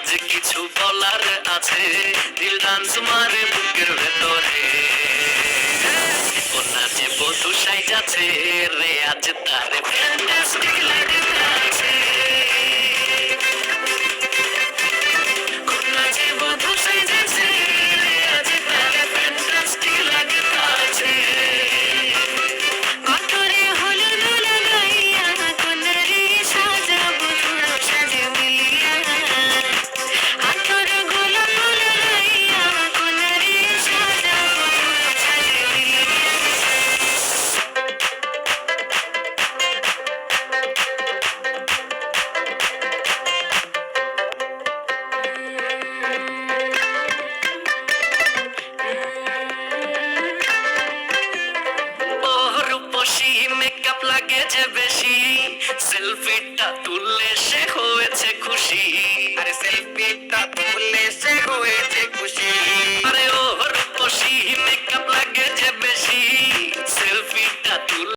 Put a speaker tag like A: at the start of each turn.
A: যে কিছু বলার আছে, দিল ডান্স মারে বুকের ভেতরে। ও নাচে বধু সাইজাছে রে, আজ তারে ফ্যান্টাস্টিক লাগতাছে। ও নাচে বধু সাইজাছে রে, আজ তারে ফ্যান্টাস্টিক লাগতাছে।
B: কতরে হলুদ লাগাইয়া কোনরে সাজাবো ধুলো সাজে মিলিয়া হাতর গোলাপ লাগাইয়া কোনরে সাজাবো ধুলো সাজে মিলিয়া
A: ও রূপসী মেকআপ লাগে যে বেশি, সেলফিটা তুললে সে হয়েছে খুশি।
C: আরে সেলফিটা